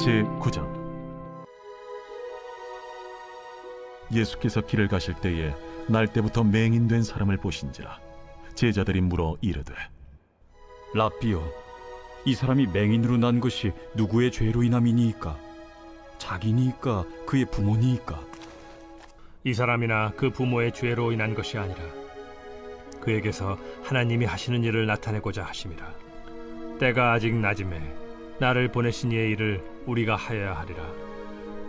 제9장. 예수께서 길을 가실 때에 날 때부터 맹인된 사람을 보신지라. 제자들이 물어 이르되, 랍비여, 이 사람이 맹인으로 난 것이 누구의 죄로 인함이니이까? 자기니이까 그의 부모니이까? 이 사람이나 그 부모의 죄로 인한 것이 아니라 그에게서 하나님이 하시는 일을 나타내고자 하심이라. 때가 아직 낮음에 나를 보내신 이의 일을 우리가 하여야 하리라.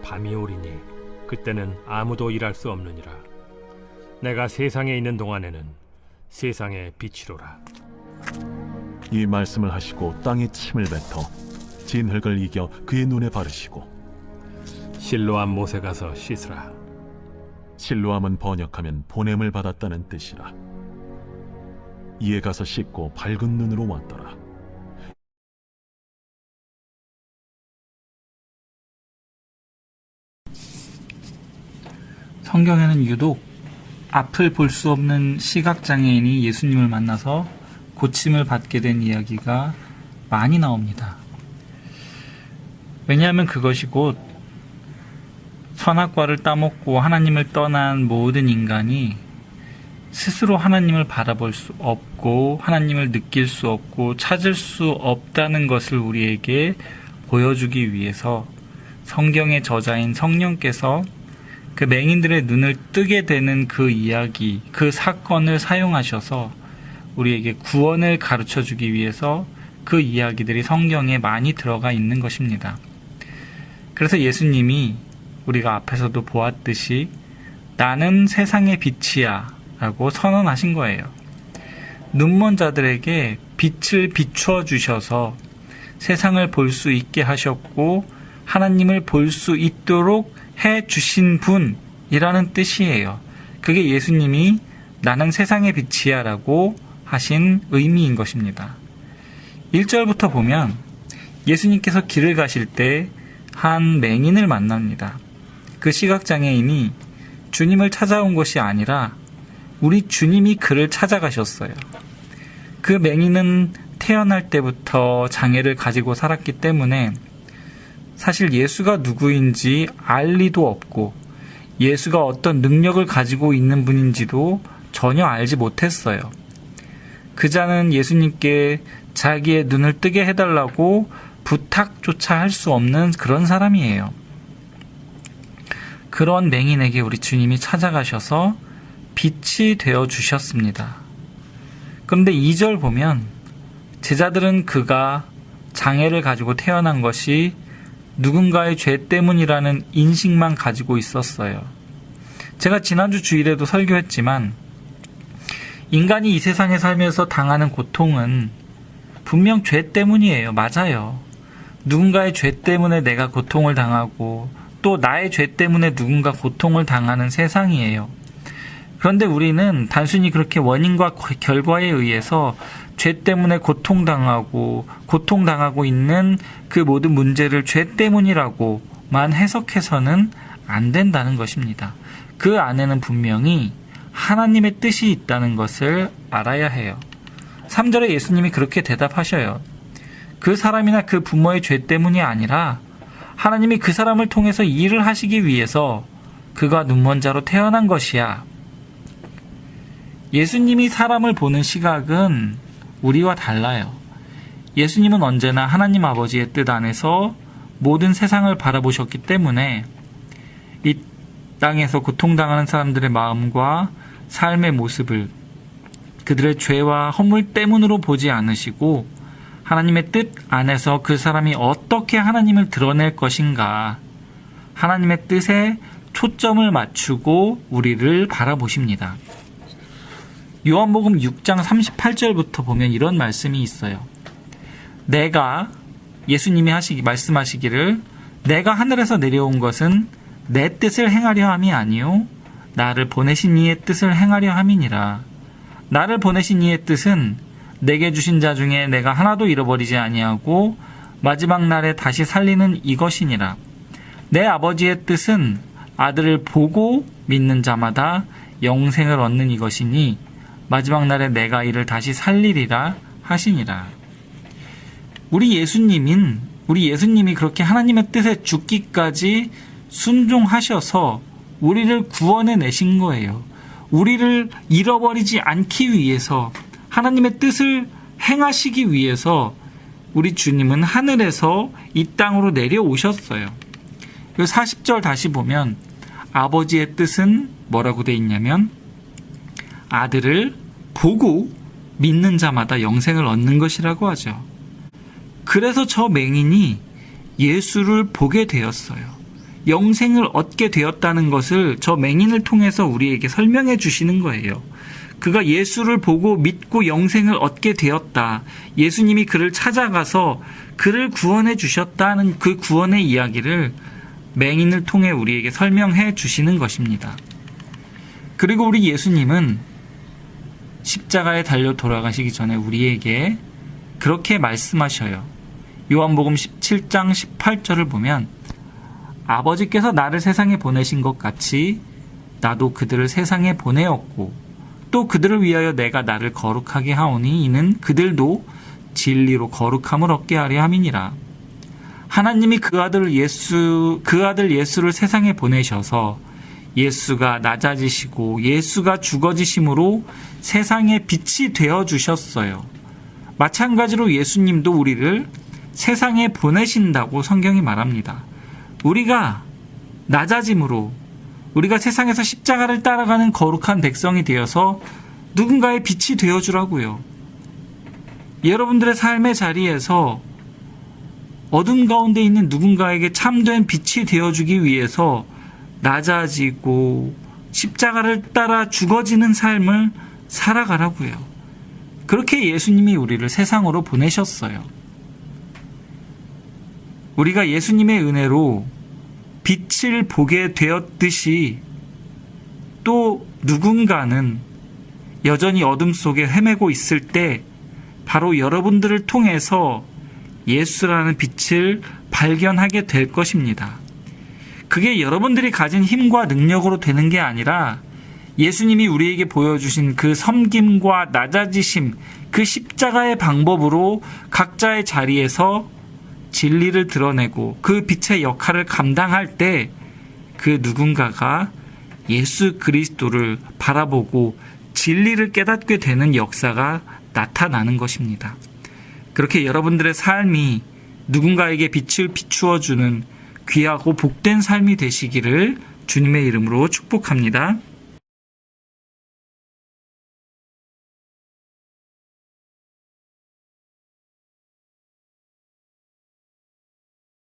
밤이 오리니 그때는 아무도 일할 수 없느니라. 내가 세상에 있는 동안에는 세상의 빛이로라. 이 말씀을 하시고 땅에 침을 뱉어 진흙을 이겨 그의 눈에 바르시고, 실로암 못에 가서 씻으라. 실로암은 번역하면 보냄을 받았다는 뜻이라. 이에 가서 씻고 밝은 눈으로 왔더라. 성경에는 유독 앞을 볼 수 없는 시각장애인이 예수님을 만나서 고침을 받게 된 이야기가 많이 나옵니다. 왜냐하면 그것이 곧 선악과를 따먹고 하나님을 떠난 모든 인간이 스스로 하나님을 바라볼 수 없고 하나님을 느낄 수 없고 찾을 수 없다는 것을 우리에게 보여주기 위해서 성경의 저자인 성령께서 그 맹인들의 눈을 뜨게 되는 그 이야기, 그 사건을 사용하셔서 우리에게 구원을 가르쳐주기 위해서 그 이야기들이 성경에 많이 들어가 있는 것입니다. 그래서 예수님이 우리가 앞에서도 보았듯이 나는 세상의 빛이야 라고 선언하신 거예요. 눈먼 자들에게 빛을 비추어 주셔서 세상을 볼 수 있게 하셨고 하나님을 볼 수 있도록 해 주신 분이라는 뜻이에요. 그게 예수님이 나는 세상의 빛이야 라고 하신 의미인 것입니다. 1절부터 보면 예수님께서 길을 가실 때 한 맹인을 만납니다. 그 시각장애인이 주님을 찾아온 것이 아니라 우리 주님이 그를 찾아가셨어요. 그 맹인은 태어날 때부터 장애를 가지고 살았기 때문에 사실 예수가 누구인지 알 리도 없고 예수가 어떤 능력을 가지고 있는 분인지도 전혀 알지 못했어요. 그자는 예수님께 자기의 눈을 뜨게 해달라고 부탁조차 할 수 없는 그런 사람이에요. 그런 맹인에게 우리 주님이 찾아가셔서 빛이 되어 주셨습니다. 그런데 2절 보면 제자들은 그가 장애를 가지고 태어난 것이 누군가의 죄 때문이라는 인식만 가지고 있었어요. 제가 지난주 주일에도 설교했지만 인간이 이 세상에 살면서 당하는 고통은 분명 죄 때문이에요. 맞아요. 누군가의 죄 때문에 내가 고통을 당하고 또 나의 죄 때문에 누군가 고통을 당하는 세상이에요. 그런데 우리는 단순히 그렇게 원인과 결과에 의해서 죄 때문에 고통당하고 있는 그 모든 문제를 죄 때문이라고만 해석해서는 안 된다는 것입니다. 그 안에는 분명히 하나님의 뜻이 있다는 것을 알아야 해요. 3절에 예수님이 그렇게 대답하셔요. 그 사람이나 그 부모의 죄 때문이 아니라 하나님이 그 사람을 통해서 일을 하시기 위해서 그가 눈먼 자로 태어난 것이야. 예수님이 사람을 보는 시각은 우리와 달라요. 예수님은 언제나 하나님 아버지의 뜻 안에서 모든 세상을 바라보셨기 때문에 이 땅에서 고통당하는 사람들의 마음과 삶의 모습을 그들의 죄와 허물 때문으로 보지 않으시고 하나님의 뜻 안에서 그 사람이 어떻게 하나님을 드러낼 것인가, 하나님의 뜻에 초점을 맞추고 우리를 바라보십니다. 요한복음 6장 38절부터 보면 이런 말씀이 있어요. 예수님이 말씀하시기를 내가 하늘에서 내려온 것은 내 뜻을 행하려 함이 아니요 나를 보내신 이의 뜻을 행하려 함이니라. 나를 보내신 이의 뜻은 내게 주신 자 중에 내가 하나도 잃어버리지 아니하고 마지막 날에 다시 살리는 이것이니라. 내 아버지의 뜻은 아들을 보고 믿는 자마다 영생을 얻는 이것이니 마지막 날에 내가 이를 다시 살리리라 하시니라. 우리 우리 예수님이 그렇게 하나님의 뜻에 죽기까지 순종하셔서 우리를 구원해 내신 거예요. 우리를 잃어버리지 않기 위해서, 하나님의 뜻을 행하시기 위해서 우리 주님은 하늘에서 이 땅으로 내려오셨어요. 40절 다시 보면 아버지의 뜻은 뭐라고 돼 있냐면 아들을 보고 믿는 자마다 영생을 얻는 것이라고 하죠. 그래서 저 맹인이 예수를 보게 되었어요. 영생을 얻게 되었다는 것을 저 맹인을 통해서 우리에게 설명해 주시는 거예요. 그가 예수를 보고 믿고 영생을 얻게 되었다. 예수님이 그를 찾아가서 그를 구원해 주셨다는 그 구원의 이야기를 맹인을 통해 우리에게 설명해 주시는 것입니다. 그리고 우리 예수님은 십자가에 달려 돌아가시기 전에 우리에게 그렇게 말씀하셔요. 요한복음 17장 18절을 보면 아버지께서 나를 세상에 보내신 것 같이 나도 그들을 세상에 보내었고 또 그들을 위하여 내가 나를 거룩하게 하오니 이는 그들도 진리로 거룩함을 얻게 하려 함이니라. 하나님이 그 아들 예수를 세상에 보내셔서 예수가 낮아지시고 예수가 죽어지심으로 세상의 빛이 되어 주셨어요. 마찬가지로 예수님도 우리를 세상에 보내신다고 성경이 말합니다. 우리가 낮아짐으로 우리가 세상에서 십자가를 따라가는 거룩한 백성이 되어서 누군가의 빛이 되어주라고요. 여러분들의 삶의 자리에서 어둠 가운데 있는 누군가에게 참된 빛이 되어주기 위해서 낮아지고 십자가를 따라 죽어지는 삶을 살아가라고요. 그렇게 예수님이 우리를 세상으로 보내셨어요. 우리가 예수님의 은혜로 빛을 보게 되었듯이 또 누군가는 여전히 어둠 속에 헤매고 있을 때 바로 여러분들을 통해서 예수라는 빛을 발견하게 될 것입니다. 그게 여러분들이 가진 힘과 능력으로 되는 게 아니라 예수님이 우리에게 보여주신 그 섬김과 낮아지심, 그 십자가의 방법으로 각자의 자리에서 진리를 드러내고 그 빛의 역할을 감당할 때 그 누군가가 예수 그리스도를 바라보고 진리를 깨닫게 되는 역사가 나타나는 것입니다. 그렇게 여러분들의 삶이 누군가에게 빛을 비추어주는 귀하고 복된 삶이 되시기를 주님의 이름으로 축복합니다.